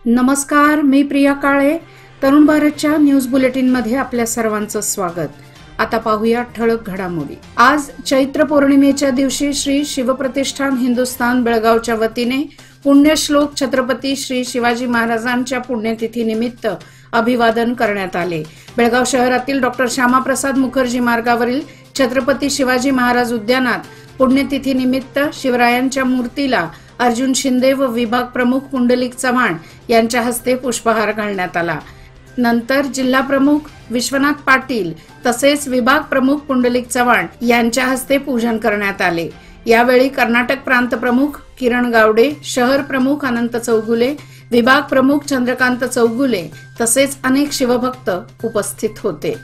नमस्कार, मी प्रिया काळे. तरुण भारतच्या न्यूज बुलेटिन मध्ये आपल्या सर्वांचं स्वागत. आता पाहूया ठळक घडामोडी. आज चैत्र पौर्णिमेच्या दिवशी श्री शिवप्रतिष्ठान हिंदुस्थान बेळगावच्या वतीने पुण्यश्लोक छत्रपती श्री शिवाजी महाराजांच्या पुण्यतिथी निमित्त अभिवादन करण्यात आले. बेळगाव शहरातील डॉक्टर श्यामाप्रसाद मुखर्जी मार्गावरील छत्रपती शिवाजी महाराज उद्यानात पुण्यतिथी निमित्त शिवरायांच्या मूर्तीला अर्जुन शिंदे व विभाग प्रमुख पुंडलिक चव्हाण यांच्या हस्ते पुष्पहार घालण्यात आला. नंतर जिल्हा प्रमुख विश्वनाथ पाटील तसेच विभाग प्रमुख पुंडलिक चव्हाण यांच्या हस्ते पूजन करण्यात आले. यावेळी कर्नाटक प्रांत प्रमुख किरण गावडे, शहर प्रमुख अनंत चौगुले, विभाग प्रमुख चंद्रकांत चौगुले तसेच अनेक शिवभक्त उपस्थित होते.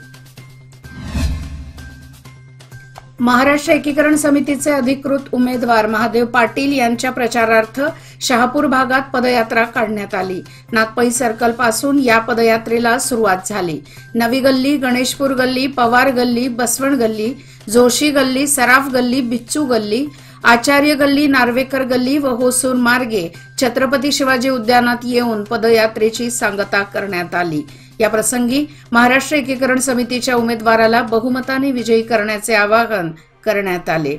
महाराष्ट्र एकीकरण समितीचे अधिकृत उमेदवार महादेव पाटील यांच्या प्रचारार्थ शहापूर भागात पदयात्रा काढण्यात आली. नागपई सर्कल पासून या पदयात्रेला सुरुवात झाली. नवी गल्ली, गणेशपूर गल्ली, पवार गल्ली, बसवण गल्ली, जोशी गल्ली, सराफ गल्ली, बिच्चू गल्ली, आचार्य गल्ली, नार्वेकर गल्ली व होसूर मार्गे छत्रपती शिवाजी उद्यानात येऊन पदयात्रेची सांगता करण्यात आली. या प्रसंगी महाराष्ट्र एकीकरण समितीच्या उमेदवाराला बहुमताने विजयी करण्याचे आवाहन करण्यात आले.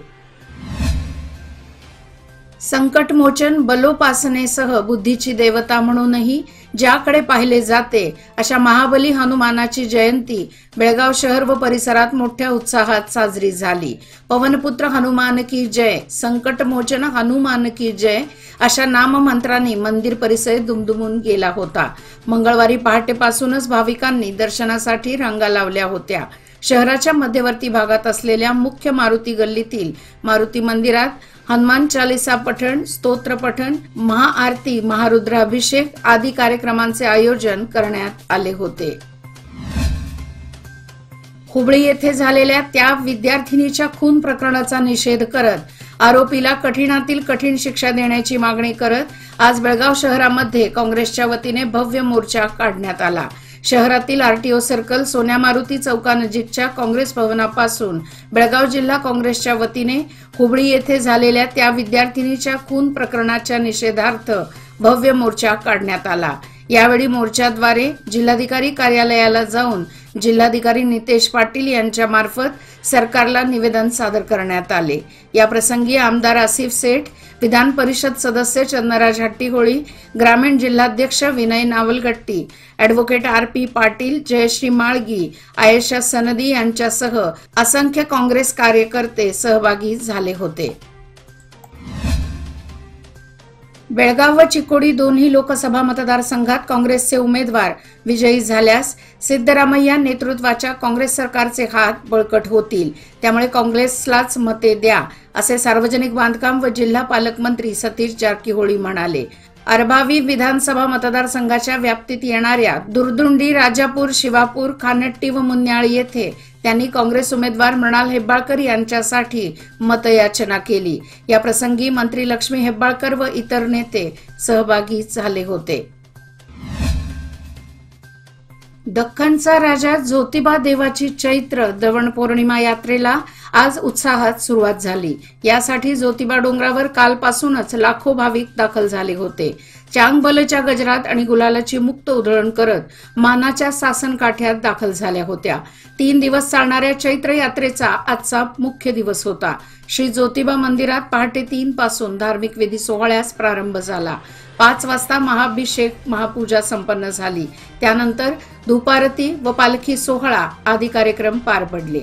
संकटमोचन बलोपासनेसह बुद्धीची देवता म्हणूनही ज्याकडे पाहिले जाते अशा महाबली हनुमानाची जयंती बेळगाव शहर व परिसरात मोठ्या उत्साहात साजरी झाली. पवनपुत्र हनुमान की जय, संकटमोचन हनुमान की जय अशा नाममंत्रांनी मंदिर परिसर दुमदुमून गेला होता. मंगळवारी पहाटेपासूनच भाविकांनी दर्शनासाठी रांगा लावल्या होत्या. शहराच्या मध्यवर्ती भागात असलेल्या मुख्य मारुती गल्लीतील मारुती मंदिरात हनुमान चालीसा पठण, स्तोत्र पठण, महाआरती, महारुद्राभिषेक आदी कार्यक्रमांचे आयोजन करण्यात आले होते. हुबळी येथे झालेल्या त्या विद्यार्थिनीच्या खून प्रकरणाचा निषेध करत आरोपीला कठीणातील कठीण शिक्षा देण्याची मागणी करत आज बेळगाव शहरामध्ये काँग्रेसच्या वतीने भव्य मोर्चा काढण्यात आला. शहरातील आरटीओ सर्कल, सोन्या मारुती चौकानजीकच्या काँग्रेस भवनापासून बेळगाव जिल्हा काँग्रेसच्या वतीने हुबळी येथे झालेल्या त्या विद्यार्थिनीच्या खून प्रकरणाच्या निषेधार्थ भव्य मोर्चा काढण्यात आला. यावेळी मोर्चाद्वारे जिल्हाधिकारी कार्यालयाला जाऊन जिल्हाधिकारी नितेश पाटील यांच्या मार्फत सरकारला निवेदन सादर करण्यात आले. या प्रसंगी आमदार आसिफ सेठ, विधान परिषद सदस्य चंद्रराज हट्टीहोळी, ग्रामीण जिल्हाध्यक्ष विनय नावलगट्टी, ॲडव्होकेट आर.पी. पाटील, जयश्री माळगी, आयशा सनदी यांच्यासह असंख्य काँग्रेस कार्यकर्ते सहभागी झाले होते. बेळगाव व चिकोडी दोन्ही लोकसभा मतदारसंघात काँग्रेसचे उमेदवार विजयी झाल्यास सिद्धरामय्या नेतृत्वाच्या काँग्रेस सरकारचे हात बळकट होतील. त्यामुळे काँग्रेसलाच मते द्या असे सार्वजनिक बांधकाम व जिल्हा पालकमंत्री सतीश जारकीहोळी म्हणाले. अरभावी विधानसभा मतदारसंघाच्या व्याप्तीत येणाऱ्या दुर्दुंडी, राजापूर, शिवापूर, खानट्टी व मुन्याळ येथे त्यांनी काँग्रेस उमेदवार मृणाल हेब्बाळकर यांच्यासाठी मतयाचना केली. या प्रसंगी मंत्री लक्ष्मी हेब्बाळकर व इतर नेते सहभागी झाले होते. दख्खनचा राजा ज्योतिबा देवाची चैत्र दवण पौर्णिमा यात्रेला आज उत्साहात सुरुवात झाली. यासाठी ज्योतिबा डोंगरावर कालपासूनच लाखो भाविक दाखल झाले होते. चांगबलच्या गजरात आणि गुलालाची मुक्त उधळण करत मानाच्या सासन काठ्यात दाखल झाल्या होत्या. 3 दिवस चालणाऱ्या चैत्र यात्रेचा आजचा मुख्य दिवस होता. श्री ज्योतिबा मंदिरात पहाटे 3 पासून धार्मिक विधी सोहळ्यास प्रारंभ झाला. 5 वाजता महाअभिषेक, महापूजा संपन्न झाली. त्यानंतर धूपारती व पालखी सोहळा आदी कार्यक्रम पार पडले.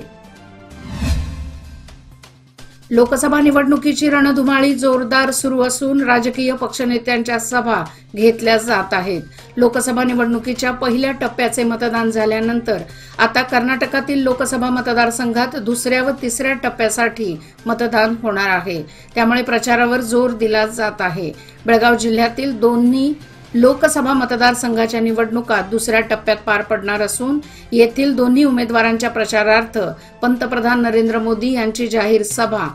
लोकसभा निवडणुकीची रणधुमाळी जोरदार सुरू असून राजकीय पक्षनेत्यांच्या सभा घेतल्या जात आहेत. लोकसभा निवडणुकीच्या पहिल्या टप्प्याचे मतदान झाल्यानंतर आता कर्नाटकातील लोकसभा मतदारसंघात दुसऱ्या व तिसऱ्या टप्प्यासाठी मतदान होणार आहे. त्यामुळे प्रचारावर जोर दिला जात आहे. बेळगाव जिल्ह्यातील दोन्ही लोकसभा मतदारसंघाच्या निवडणुका दुसऱ्या टप्प्यात पार पडणार असून येथील दोन्ही उमेदवारांच्या प्रचारार्थ पंतप्रधान नरेंद्र मोदी यांची जाहीर सभा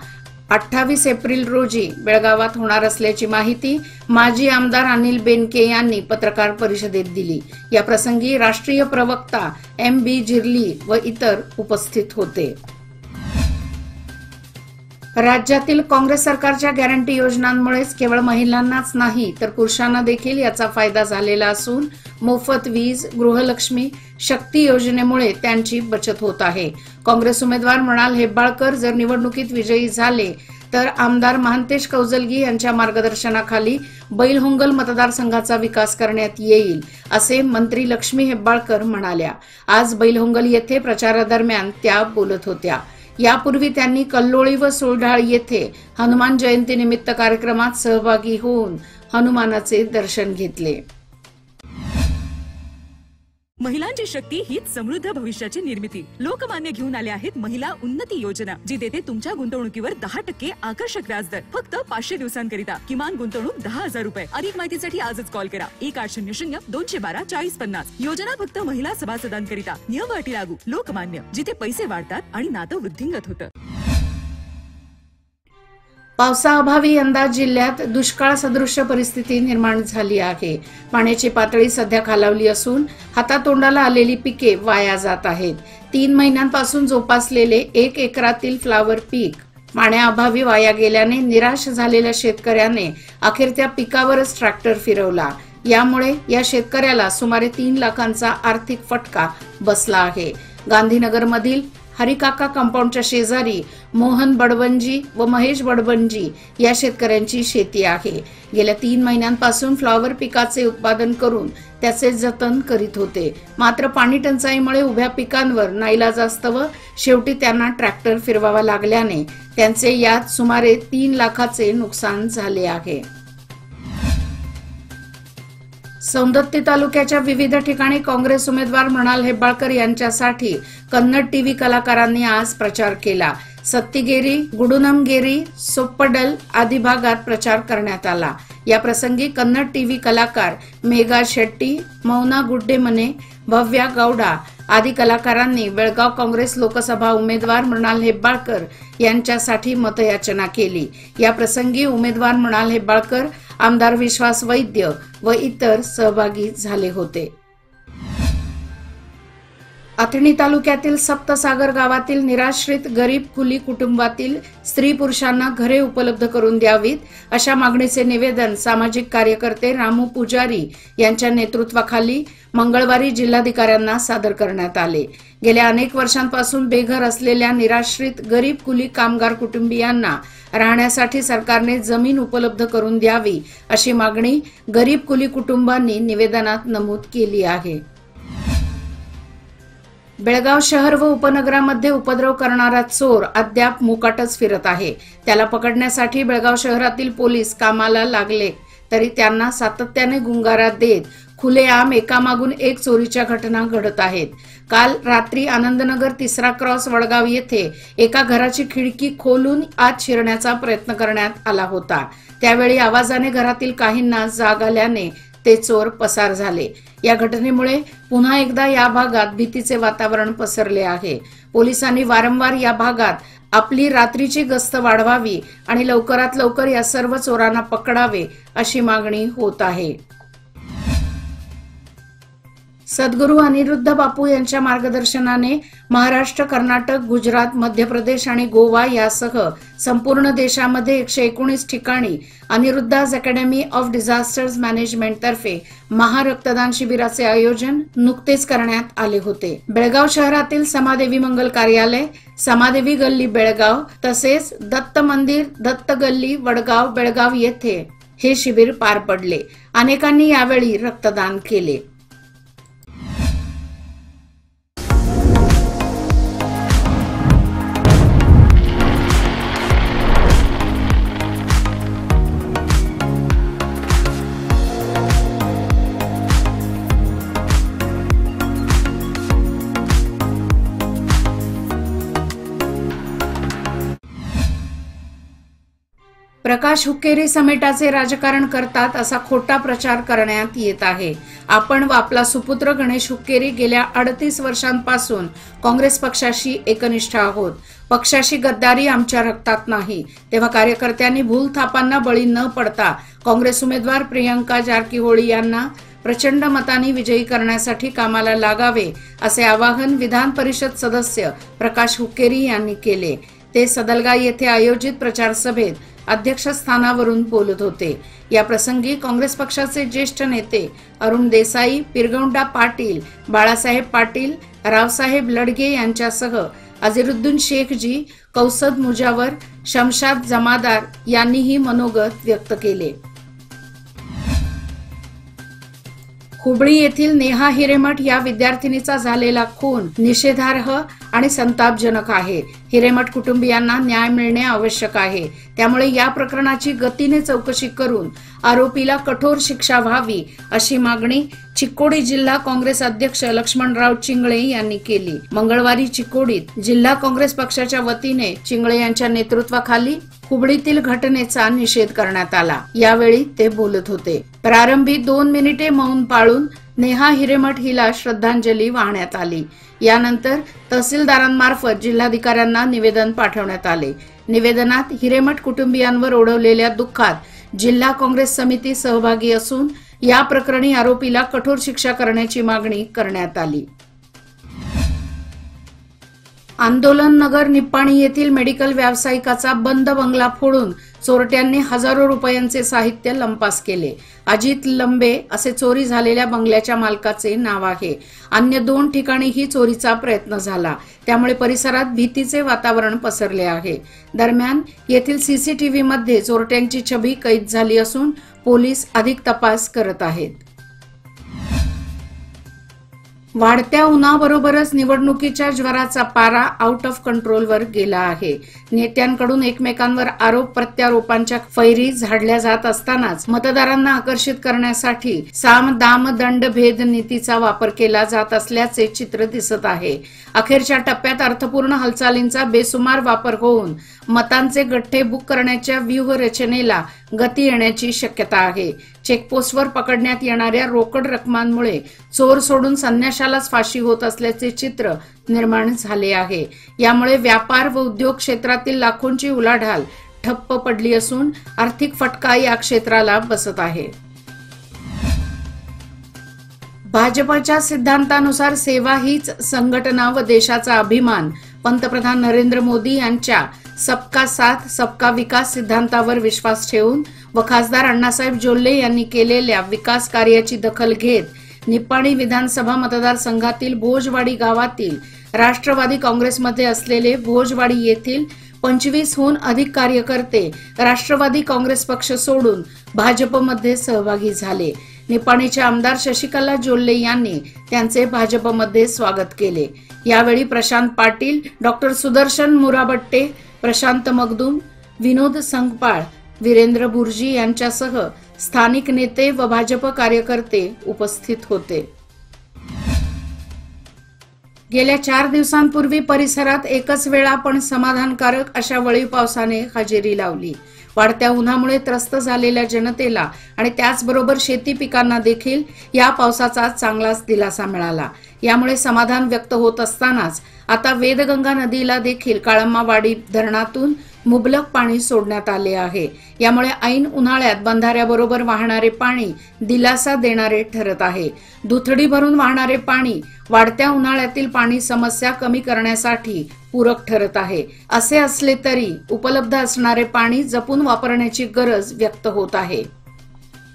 28 एप्रिल रोजी बेळगावात होणार असल्याची माहिती माजी आमदार अनिल बेनके यांनी पत्रकार परिषदेत दिली. या प्रसंगी राष्ट्रीय प्रवक्ता M.B. जिर्ली व इतर उपस्थित होते. राज्यातील काँग्रेस सरकारच्या गॅरंटी योजनांमुळेच केवळ महिलांनाच नाही तर पुरुषांना देखील याचा फायदा झालेला असून मोफत वीज, गृहलक्ष्मी, शक्ती योजनेमुळे त्यांची बचत होत आहे. काँग्रेस उमेदवार मृणाल हेब्बाळकर जर निवडणुकीत विजयी झाले तर आमदार महांतेश कौजलगी यांच्या मार्गदर्शनाखाली बैलहोंगल मतदारसंघाचा विकास करण्यात येईल, असे मंत्री लक्ष्मी हेब्बाळकर म्हणाल्या. आज बैलहोंगल येथे प्रचारादरम्यान त्या बोलत होत्या. यापूर्वी त्यांनी कल्लोळी व सोळढाळ येथे हनुमान जयंतीनिमित्त कार्यक्रमात सहभागी होऊन हनुमानाचे दर्शन घेतले. महिलांची शक्ती हीच समृद्ध भविष्याची निर्मिती. लोकमान्य घेऊन आले आहेत महिला उन्नती योजना, जी देते तुमच्या गुंतवणुकीवर 10% आकर्षक व्याजदर फक्त 500 दिवसांकरिता. किमान गुंतवणूक 10,000 रुपये. अधिक माहितीसाठी आजच कॉल करा 1800-212-4050. योजना फक्त महिला सभासदांकरिता. नियम व अटी लागू. लोकमान्य, जिथे पैसे वाढतात आणि नातं वृद्धिंगत होतं. पावसाअभावी यंदा जिल्ह्यात दुष्काळ सदृश्य परिस्थिती निर्माण झाली आहे. पाण्याची पातळी सध्या खालावली असून हातातोंडाला आलेली पिके वाया जात आहेत. 3 महिन्यांपासून जोपासलेले 1 एकरातील फ्लावर पीक पाण्याअभावी वाया गेल्याने निराश झालेल्या शेतकऱ्याने अखेर त्या पिकावरच ट्रॅक्टर फिरवला. यामुळे या शेतकऱ्याला सुमारे 3 लाखांचा आर्थिक फटका बसला आहे. गांधीनगरमधील हरिकाका कंपाऊंडच्या शेजारी मोहन बडवंजी व महेश बडवंजी या शेतकऱ्यांची शेती आहे. गेल्या 3 महिन्यांपासून फ्लॉवर पिकाचे उत्पादन करून त्याचे जतन करीत होते. मात्र पाणी टंचाईमुळे उभ्या पिकांवर नाईलाजास्तव शेवटी त्यांना ट्रॅक्टर फिरवावा लागल्याने त्यांचे यात सुमारे 3 लाखाचे नुकसान झाले आहे. सौंदत्ती तालुक्याच्या विविध ठिकाणी काँग्रेस उमेदवार मृणाल हेब्बाळकर यांच्यासाठी कन्नड टीव्ही कलाकारांनी आज प्रचार केला. सत्तीगेरी, गुडुनमगेरी, सोप्पडल आदी भागात प्रचार करण्यात आला. या प्रसंगी कन्नड टीव्ही कलाकार मेघा शेट्टी, मौना गुड्डेमने, भव्या गौडा आदी कलाकारांनी बेळगाव काँग्रेस लोकसभा उमेदवार मृणाल हेब्बाळकर यांच्यासाठी मतयाचना केली. या प्रसंगी उमेदवार मृणाल हेब्बाळकर, आमदार विश्वास वैद्य व इतर सहभागी झाले होते. अथणी तालुक्यातील सप्तसागर गावातील निराश्रित गरीब कुली कुटुंबातील स्त्री पुरुषांना घरे उपलब्ध करून द्यावीत अशा मागणीचे निवेदन सामाजिक कार्यकर्ते रामू पुजारी यांच्या नेतृत्वाखाली मंगळवारी जिल्हाधिकाऱ्यांना सादर करण्यात आले. गेल्या अनेक वर्षांपासून बेघर असलेल्या निराश्रित गरीब कुली कामगार कुटुंबियांना राहण्यासाठी सरकारने जमीन उपलब्ध करून द्यावी अशी मागणी गरीब कुली कुटुंबांनी निवेदनात नमूद केली आहे. बेळगाव शहर व उपनगरामध्ये उपद्रव करणारा चोर अद्याप मुकाटच फिरत आहे. त्याला पकडण्यासाठी बेळगाव शहरातील पोलीस कामाला लागले तरी त्यांना सातत्याने गुंगारा देत खुलेआम एकामागून एक चोरीच्या घटना घडत आहेत. काल रात्री आनंदनगर 3रा क्रॉस वडगाव येथे एका घराची खिडकी खोलून आत शिरण्याचा प्रयत्न करण्यात आला होता. त्यावेळी आवाजाने घरातील काहींना जाग आल्याने ते चोर पसार झाले. या घटनेमुळे पुन्हा एकदा या भागात भीतीचे वातावरण पसरले आहे. पोलिसांनी वारंवार या भागात आपली रात्रीची गस्त वाढवावी आणि लवकरात लवकर या सर्व चोरांना पकडावे अशी मागणी होत आहे. सद्गुरू अनिरुद्ध बापू यांच्या मार्गदर्शनाने महाराष्ट्र, कर्नाटक, गुजरात, मध्य प्रदेश आणि गोवा यासह संपूर्ण देशामध्ये 119 ठिकाणी अनिरुद्धाज अकॅडमी ऑफ डिझास्टर्स मॅनेजमेंट तर्फे महारक्तदान शिबिराचे आयोजन नुकतेच करण्यात आले होते. बेळगाव शहरातील समादेवी मंगल कार्यालय, समादेवी गल्ली बेळगाव तसेच दत्त मंदिर, दत्त गल्ली वडगाव बेळगाव येथे हे शिबिर पार पडले. अनेकांनी यावेळी रक्तदान केले. प्रकाश हुक्केरी समेटाचे राजकारण करतात असा खोटा प्रचार करण्यात येत आहे. आपण व आपला सुपुत्र गणेश हुक्केरी गेल्या 38 वर्षांपासून काँग्रेस पक्षाशी एकनिष्ठ आहोत. पक्षाशी गद्दारी आमच्या रक्तात नाही. तेव्हा कार्यकर्त्यांनी भूलथापांना बळी न पडता काँग्रेस उमेदवार प्रियंका जारकीहोळी यांना प्रचंड मतांनी विजयी करण्यासाठी कामाला लागावे असे आवाहन विधान परिषद सदस्य प्रकाश हुक्केरी यांनी केले. ते सदलगा येथे आयोजित प्रचार सभेत अध्यक्षस्थानावरून बोलत होते। या प्रसंगी काँग्रेस पक्षाचे ज्येष्ठ नेते अरुण देसाई, पिरगौंडा पाटील, बाळासाहेब पाटील, रावसाहेब लडगे यांच्यासह अझरुद्दीन शेखजी, कौसद मुजावर, शमशाद जमादार यांनीही मनोगत व्यक्त केले। हुबळी येथील नेहा हिरेमठ या विद्यार्थिनीचा झालेला खून निषेधार्ह आणि संतापजनक आहे। हिरेमठ कुटुंबियांना न्याय मिळणे आवश्यक आहे। त्यामुळे या प्रकरणाची गतीने चौकशी करून आरोपीला कठोर शिक्षा व्हावी अशी मागणी चिकोडी जिल्हा काँग्रेस अध्यक्ष लक्ष्मणराव चिंगळे यांनी केली। मंगळवारी चिकोडीत जिल्हा काँग्रेस पक्षाच्या वतीने चिंगळे यांच्या नेतृत्वाखाली हुबळीतील घटनेचा निषेध करण्यात आला। यावेळी ते बोलत होते। प्रारंभी 2 मिनिटे मौन पाळून नेहा हिरेमठ हिला श्रद्धांजली वाहण्यात आली। यानंतर तहसीलदारांमार्फत जिल्हाधिकाऱ्यांना निवेदन पाठवण्यात आले। निवेदनात हिरेमठ कुटुंबियांवर ओढवलेल्या दुःखात जिल्हा काँग्रेस समिती सहभागी असून या प्रकरणी आरोपीला कठोर शिक्षा करण्याची मागणी करण्यात आली। आंदोलन नगर निप्पाणी येथील मेडिकल व्यावसायिकाचा बंद बंगला फोडून चोरट्यांनी हजारो रुपयांचे साहित्य लंपास केले। अजित लंबे असे चोरी झालेल्या बंगल्याच्या मालकाचे नाव आहे। अन्य 2 ठिकाणीही चोरीचा प्रयत्न झाला, त्यामुळे परिसरात भीतीचे वातावरण पसरले आहे। दरम्यान येथील सीसीटीव्ही मध्ये चोरट्यांची छबी कैद झाली असून पोलीस अधिक तपास करत आहेत। वाढत्या उन्हाबरोबरच निवडणुकीच्या ज्वराचा पारा आउट ऑफ कंट्रोलवर गेला आहे। नेत्यांकडून एकमेकांवर आरोप प्रत्यारोपांच्या फैरी झाडल्या जात असतानाच मतदारांना आकर्षित करण्यासाठी साम दाम दंड भेद नीतीचा वापर केला जात असल्याचे चित्र दिसत आहे। अखेरच्या टप्प्यात अर्थपूर्ण हालचालींचा बेसुमार वापर होऊन मतांचे गठ्ठे बुक करण्याच्या व्यूहरचनेला गती येण्याची शक्यता आहे। चेकपोस्टवर पकडण्यात येणाऱ्या रोकड रकमांमुळे चोर सोडून संन्याशालाच फाशी होत असल्याचे चित्र निर्माण झाले आहे। यामुळे व्यापार व उद्योग क्षेत्रातील लाखोंची उलाढाल ठप्प पडली असून आर्थिक फटका या क्षेत्राला बसत आहे। भाजपच्या सिद्धांतानुसार सेवा हीच संघटना व देशाचा अभिमान पंतप्रधान नरेंद्र मोदी यांच्या सबका साथ सबका विकास सिद्धांतावर विश्वास ठेवून व खासदार अण्णासाहेब जोल्ले यांनी केलेल्या विकास कार्याची दखल घेत निप्पाणी विधानसभा मतदारसंघातील भोजवाडी गावातील राष्ट्रवादी काँग्रेसमध्ये असलेले भोजवाडी येथील 25हून अधिक कार्यकर्ते राष्ट्रवादी काँग्रेस पक्ष सोडून भाजपमध्ये सहभागी झाले। निप्पाणीचे आमदार शशिकला जोल्ले यांनी त्यांचे भाजपमध्ये स्वागत केले। यावेळी प्रशांत पाटील, डॉक्टर सुदर्शन मुराबट्टे, प्रशांत मगदूम, विनोद संगपाळ, वीरेंद्र बुर्जी यांच्यासह स्थानिक नेते व भाजप कार्यकर्ते उपस्थित होते। गेल्या 4 दिवसांपूर्वी परिसरात एकच वेळा पण समाधानकारक अशा वळीव पावसाने हजेरी लावली। वाढत्या उन्हामुळे त्रस्त झालेल्या जनतेला आणि त्याचबरोबर शेती पिकांना देखील या पावसाचा चांगलाच दिलासा मिळाला। यामुळे समाधान व्यक्त होत असतानाच आता वेदगंगा नदीला देखील काळम्मावाडी धरणातून मुबलक पाणी सोडण्यात आले आहे। यामुळे ऐन उन्हाळ्यात बंधाऱ्याबरोबर वाहणारे पाणी दिलासा देणारे ठरत आहे। दुथडी भरून वाहणारे पाणी वाढत्या उन्हाळ्यातील पाणी समस्या कमी करण्यासाठी पूरक ठरत आहे। असे असले तरी उपलब्ध असणारे पाणी जपून वापरण्याची गरज व्यक्त होत आहे।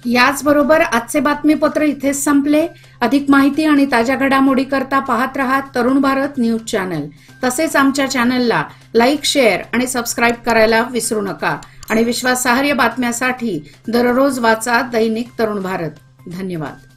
याचबरोबर आजचे बातमीपत्र इथेच संपले। अधिक माहिती आणि ताज्या घडामोडी करता पाहत रहा तरुण भारत न्यूज चॅनल। तसेच आमच्या चॅनलला लाईक, शेअर आणि सबस्क्राईब करायला विसरू नका आणि विश्वासार्ह बातम्यांसाठी दररोज वाचा दैनिक तरुण भारत। धन्यवाद।